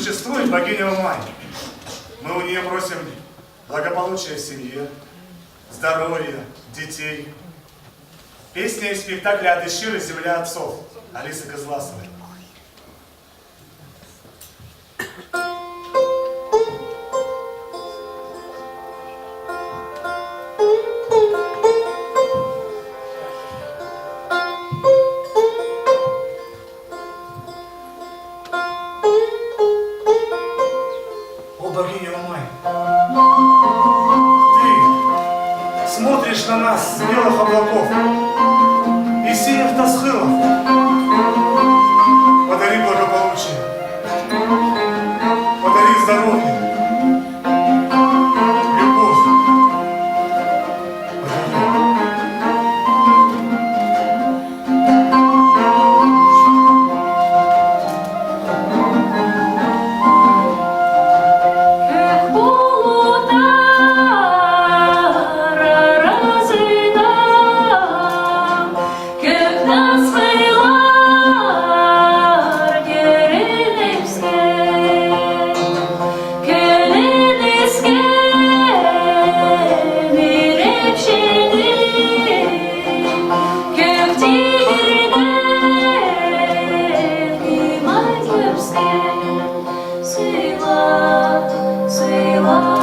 существует богиня Умай. Мы у нее просим благополучия в семье, здоровья, детей. Песня из спектакля «Адыщиры. Земля отцов» Алисы Козласовой. Богиня Умай, ты смотришь на нас с белых облаков и синих тасхылов. Подари благополучие, подари здоровье, любовь. Sweet love.